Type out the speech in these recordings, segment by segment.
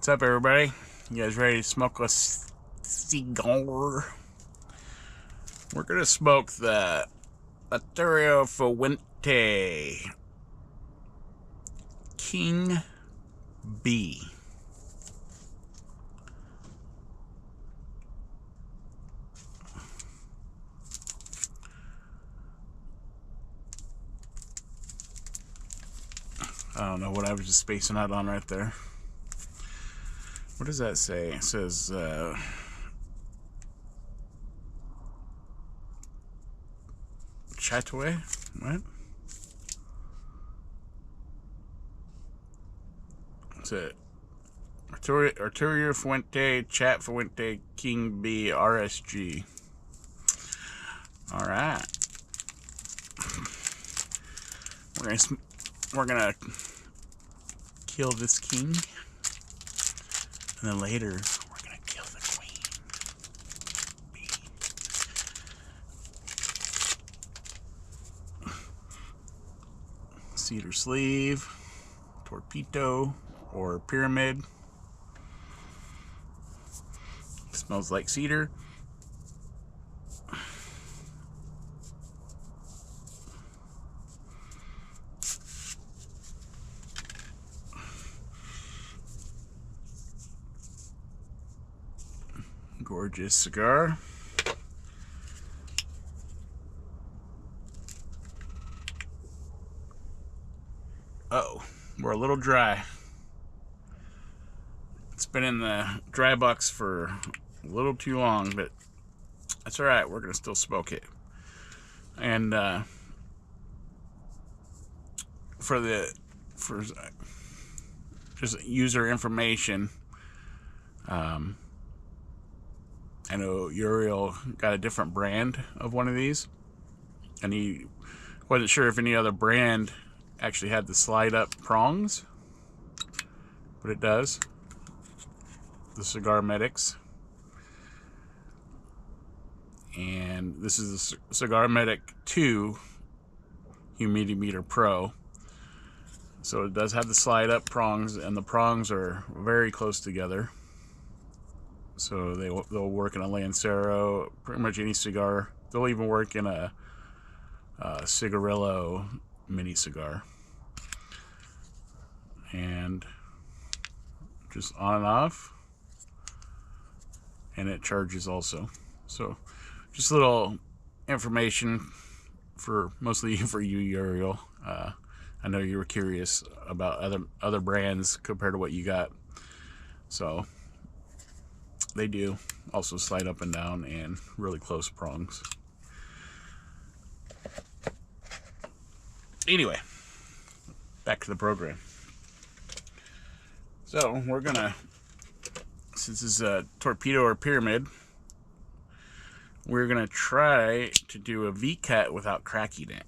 What's up, everybody? You guys ready to smoke a cigar? We're gonna smoke the Arturo Fuente King B. I don't know what I was just spacing out on right there. What does that say? It says Chatoué? What? What's it? Arturo Fuente, Chat Fuente, King B, RSG. Alright. We're gonna kill this king. And then later, we're gonna kill the queen bee. Cedar sleeve, torpedo, or pyramid. Smells like cedar. Gorgeous cigar. Uh-oh, we're a little dry. It's been in the dry box for a little too long, but that's alright, we're gonna still smoke it. And for just user information, I know Uriel got a different brand of one of these, and he wasn't sure if any other brand actually had the slide up prongs, but it does. The Cigar Medics. And this is the Cigar Medic 2 Humidity Meter Pro. So it does have the slide up prongs, and the prongs are very close together. So they'll work in a Lancero, pretty much any cigar. They'll even work in a Cigarillo mini cigar. And just on and off. And it charges also. So just a little information for mostly for you, Uriel. I know you were curious about other brands compared to what you got. So they do also slide up and down and really close prongs. Anyway, back to the program. So we're gonna, since this is a torpedo or pyramid, we're gonna try to do a V-cut without cracking it,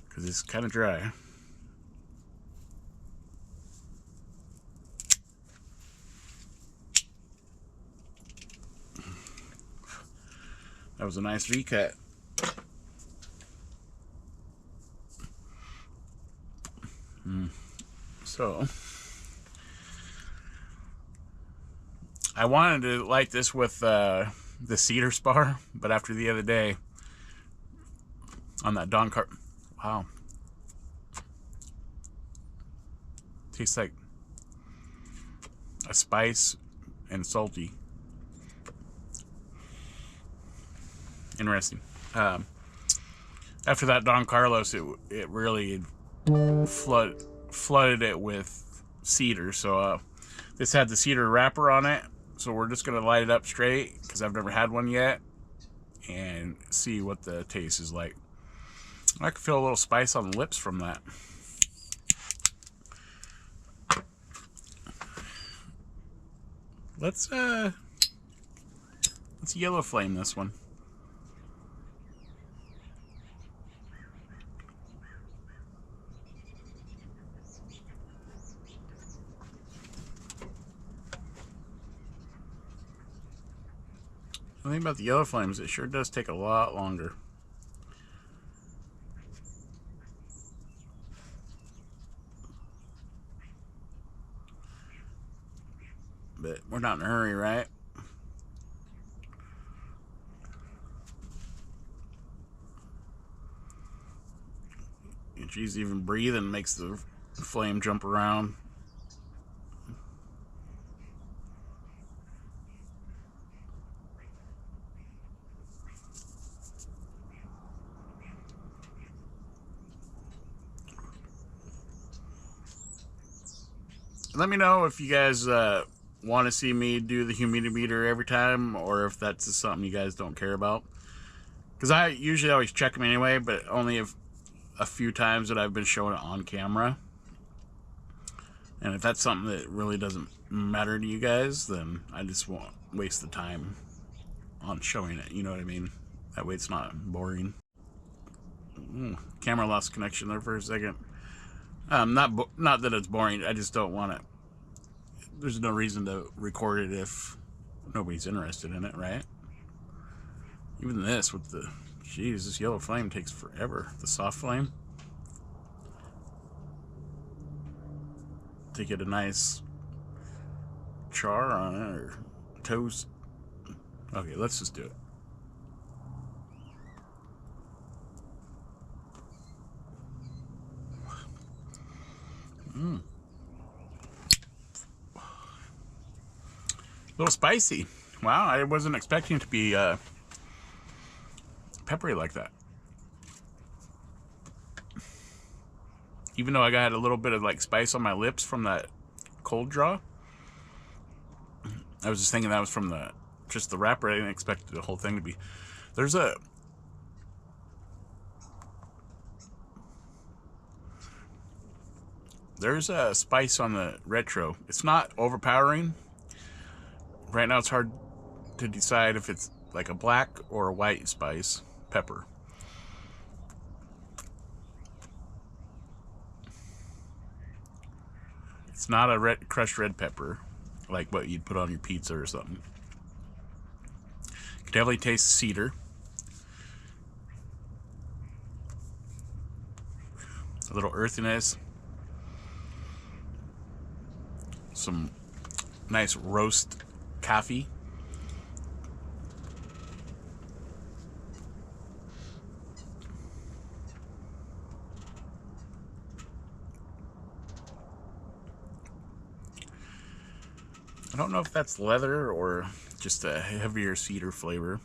because it's kind of dry. That was a nice V-cut. So I wanted to light this with the cedar spar, but after the other day on that Don Car, wow, tastes like a spice and salty. Interesting. After that Don Carlos, it really flooded it with cedar. So this had the cedar wrapper on it. So we're just gonna light it up straight, because I've never had one yet, and see what the taste is like. I can feel a little spice on the lips from that. Let's yellow flame this one. The thing about the yellow flames, it sure does take a lot longer. but we're not in a hurry, right? And she's even breathing, makes the flame jump around. Let me know if you guys want to see me do the humidity meter every time, or if that's just something you guys don't care about. Because I usually always check them anyway, but only if a few times that I've been showing it on camera. And if that's something that really doesn't matter to you guys, then I just won't waste the time on showing it. You know what I mean? That way it's not boring. Camera lost connection there for a second. Not that it's boring. I just don't want it. There's no reason to record it if nobody's interested in it, right? Even this with the, jeez, this yellow flame takes forever. The soft flame. To get a nice char on it, or toast. Okay, let's just do it. A little spicy. Wow, I wasn't expecting it to be peppery like that. Even though I got a little bit of like spice on my lips from that cold draw. I was just thinking that was from just the wrapper. I didn't expect the whole thing to be. There's a spice on the retro. It's not overpowering. Right now it's hard to decide if it's like a black or a white spice pepper. It's not a crushed red pepper like what you'd put on your pizza or something. You can definitely taste cedar. A little earthiness. Some nice roast coffee. I don't know if that's leather or just a heavier cedar flavor.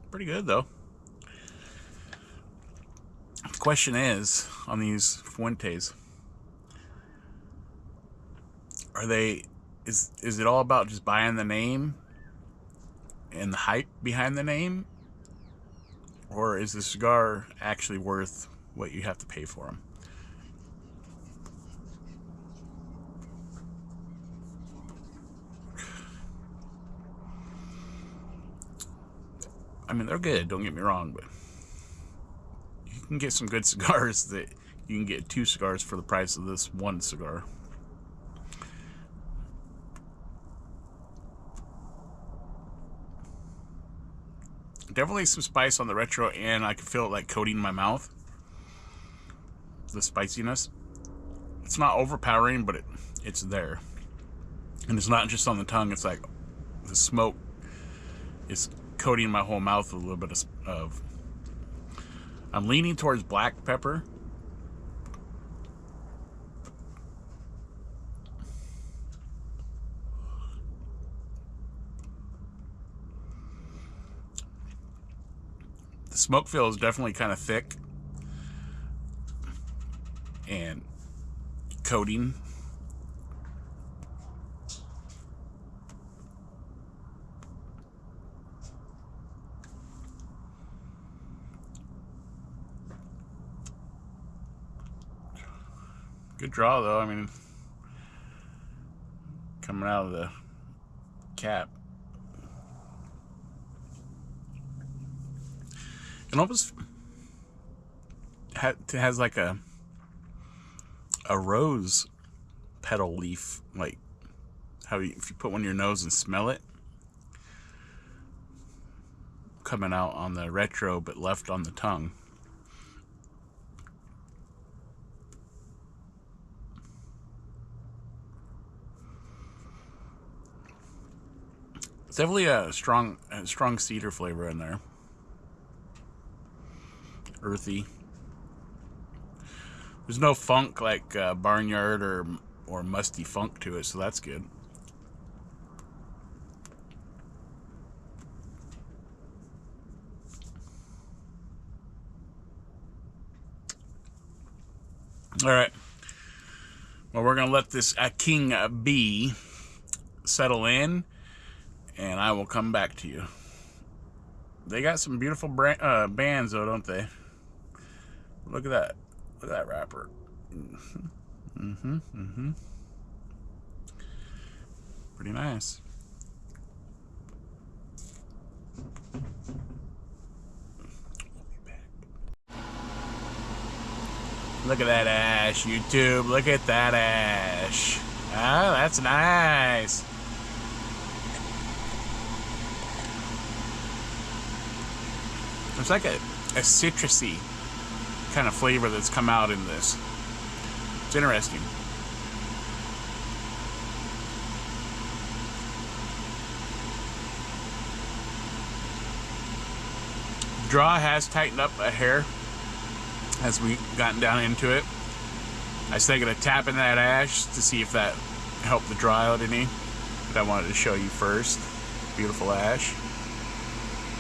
Pretty good though. The question is, on these Fuentes, is it all about just buying the name and the hype behind the name? Or is the cigar actually worth what you have to pay for them? I mean, they're good, don't get me wrong, but you can get some good cigars that you can get 2 cigars for the price of this 1 cigar. Definitely some spice on the retro, and I can feel it like coating my mouth. The spiciness. It's not overpowering, but it's there. And it's not just on the tongue, it's like the smoke is coating my whole mouth with a little bit of I'm leaning towards black pepper. The smoke feel is definitely kind of thick and coating. Good draw though, I mean, coming out of the cap. It almost has like a rose petal leaf, like how if you put one in your nose and smell it, coming out on the retro but left on the tongue. It's definitely a strong cedar flavor in there. Earthy. There's no funk like barnyard or musty funk to it, so that's good. All right. Well, we're gonna let this King B settle in, and I will come back to you. They got some beautiful bands, though, don't they? Look at that. Look at that wrapper. Pretty nice. Look at that ash, YouTube. Look at that ash. Ah, that's nice. There's like a citrusy kind of flavor that's come out in this. It's interesting. Draw has tightened up a hair as we gotten down into it. I was thinking of tapping that ash to see if that helped the draw out any, but I wanted to show you first. Beautiful ash.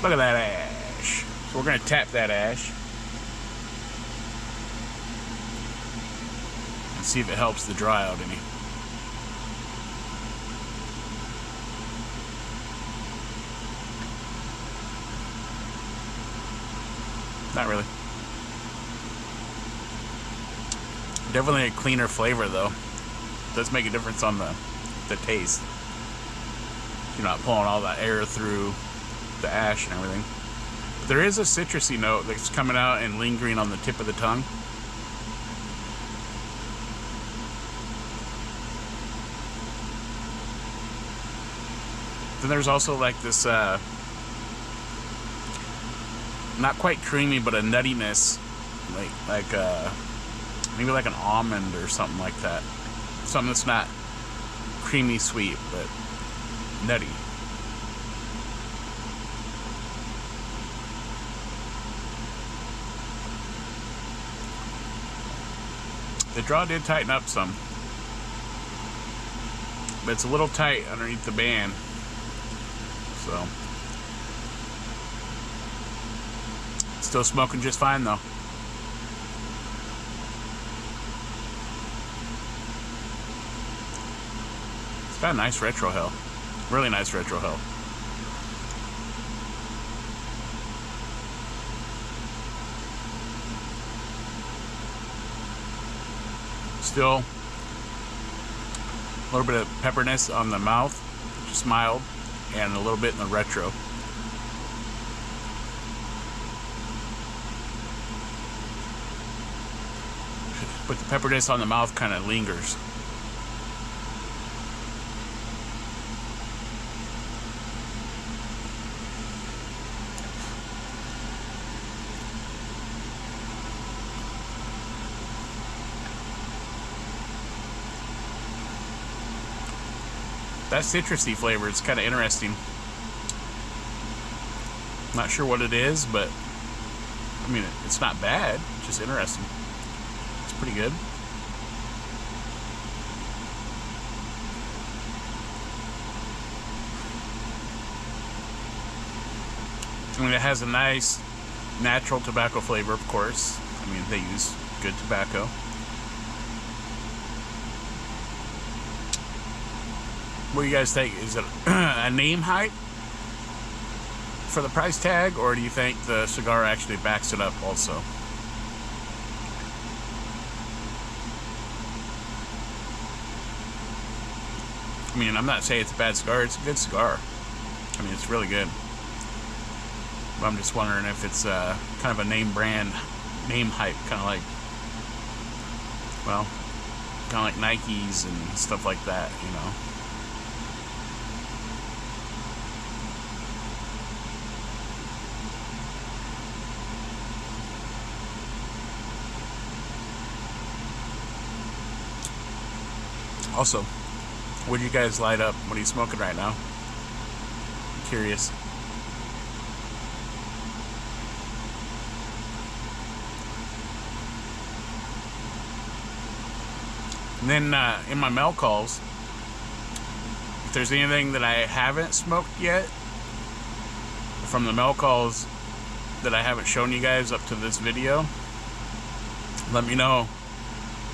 Look at that ash. So we're going to tap that ash and see if it helps the dry out any. Not really. Definitely a cleaner flavor though. Does make a difference on the taste. You're not pulling all that air through the ash and everything. But there is a citrusy note that's coming out and lingering on the tip of the tongue. Then there's also like this not quite creamy, but a nuttiness, like maybe like an almond or something like that. Something that's not creamy sweet, but nutty. The draw did tighten up some, but it's a little tight underneath the band. So still smoking just fine though. It's got a nice retro hell. Really nice retro hell. Still a little bit of pepperness on the mouth, just mild, and a little bit in the retro. But the pepperness on the mouth kind of lingers. That citrusy flavor is kind of interesting. Not sure what it is, but I mean, it's not bad, just interesting. It's pretty good. I mean, it has a nice natural tobacco flavor, of course. I mean, they use good tobacco. What do you guys think? Is it a name hype for the price tag, or do you think the cigar actually backs it up also? I mean, I'm not saying it's a bad cigar. It's a good cigar. I mean, it's really good. But I'm just wondering if it's kind of a name hype, kind of like, well, kind of like Nikes and stuff like that, you know. Also, what do you guys light up? What are you smoking right now? curious. And then in my mail calls, if there's anything that I haven't smoked yet from the mail calls that I haven't shown you guys up to this video, let me know,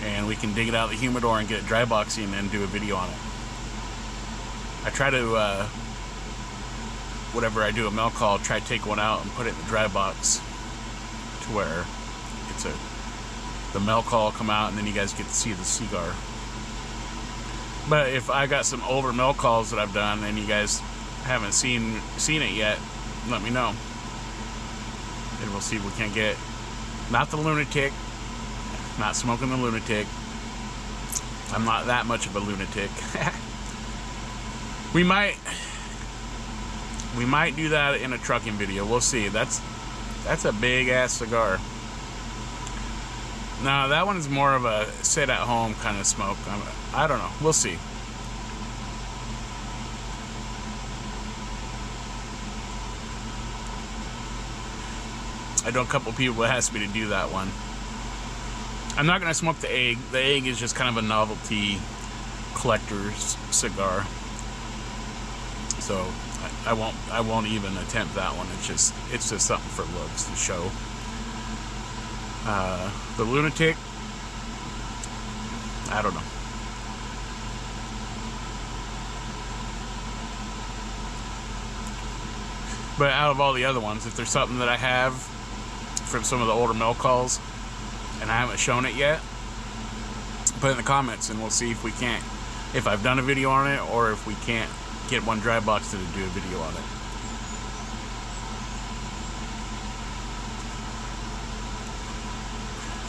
and we can dig it out of the humidor and get it dry boxing and do a video on it. I try to, whenever I do a mail call, try to take one out and put it in the dry box to where it's the mail call come out and then you guys get to see the cigar. But if I got some older mail calls that I've done and you guys haven't seen it yet, let me know. And we'll see if we can get, not the lunatic, not smoking the lunatic. I'm not that much of a lunatic. We might do that in a trucking video. We'll see. That's a big ass cigar. Now that one is more of a sit at home kind of smoke. I don't know. We'll see. I know a couple people that asked me to do that one. I'm not gonna smoke the egg. The egg is just kind of a novelty collector's cigar. So I won't even attempt that one. It's just something for looks to show. The lunatic, I don't know. But out of all the other ones, if there's something that I have from some of the older mail calls and I haven't shown it yet, put it in the comments and we'll see if we can't, if I've done a video on it or if we can't get one dry box to do a video on it.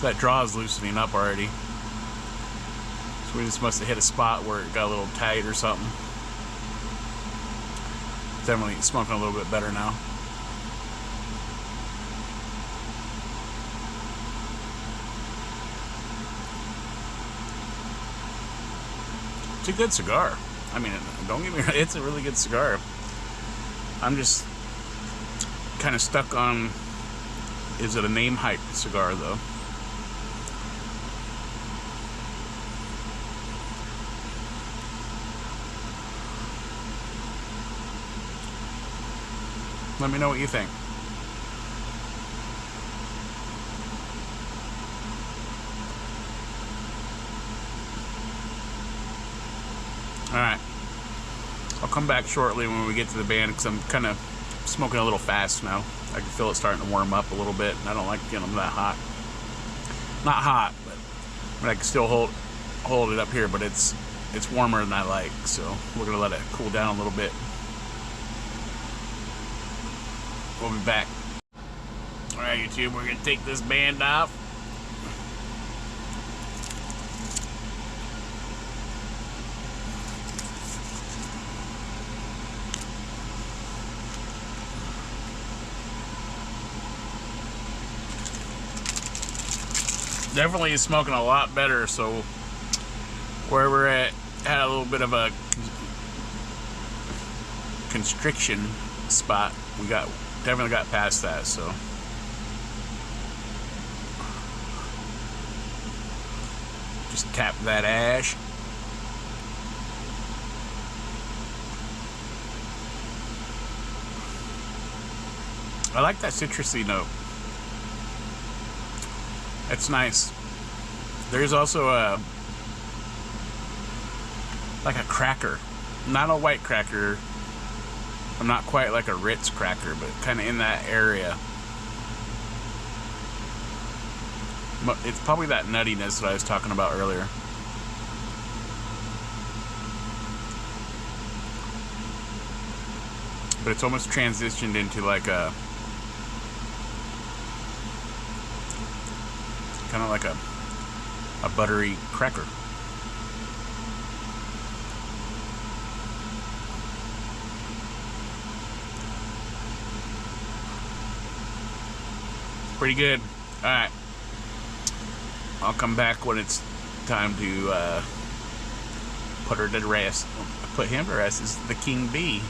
That draw is loosening up already. So we just must have hit a spot where it got a little tight or something. Definitely smoking a little bit better now. It's a good cigar. I mean, don't get me wrong, it's a really good cigar. I'm just kind of stuck on, is it a name hype cigar though? Let me know what you think. Alright. I'll come back shortly when we get to the band because I'm kind of smoking a little fast now. I can feel it starting to warm up a little bit, and I don't like getting them that hot. Not hot, but I can still hold it up here, but it's warmer than I like, so we're going to let it cool down a little bit. We'll be back. Alright, YouTube, we're going to take this band off. Definitely is smoking a lot better, so where we're at had a little bit of a constriction spot. We definitely got past that, so just tap that ash. I like that citrusy note. It's nice. There's also like a cracker, not a white cracker. I'm not quite like a Ritz cracker, but kind of in that area. It's probably that nuttiness that I was talking about earlier. But it's almost transitioned into like a kind of like a buttery cracker. Pretty good. Alright. I'll come back when it's time to put her to rest. Put him to rest is the king bee.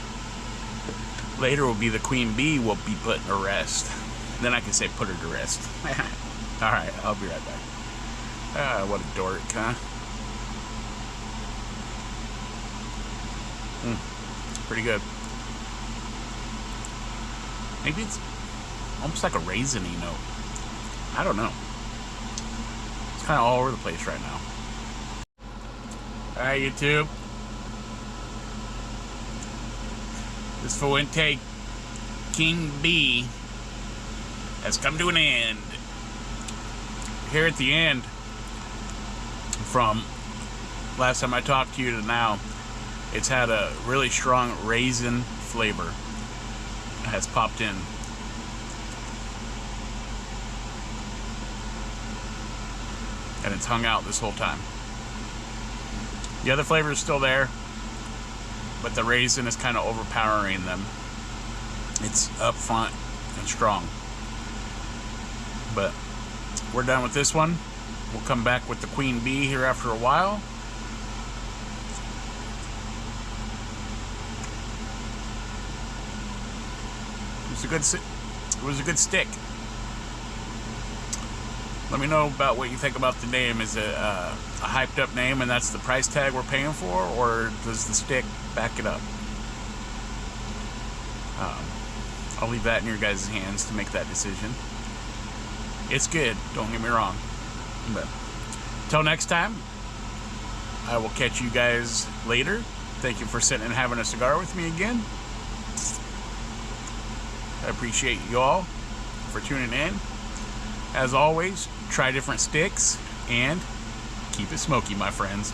Later will be the queen bee will be put to rest. Then I can say put her to rest. Alright, I'll be right back. What a dork, huh? Pretty good. Maybe it's almost like a raisiny note. I don't know. It's kind of all over the place right now. Alright, YouTube. This Fuente King Bee has come to an end. Here at the end, from last time I talked to you to now, it's had a really strong raisin flavor. It has popped in. And it's hung out this whole time. The other flavor is still there, but the raisin is kind of overpowering them. It's up front and strong. But we're done with this one. We'll come back with the queen bee here after a while. It was a good stick. Let me know about what you think about the name. Is it a hyped up name and that's the price tag we're paying for, or does the stick back it up? I'll leave that in your guys' hands to make that decision. It's good, don't get me wrong. But until next time, I will catch you guys later. Thank you for sitting and having a cigar with me again. I appreciate you all for tuning in. As always, try different sticks and keep it smoky, my friends.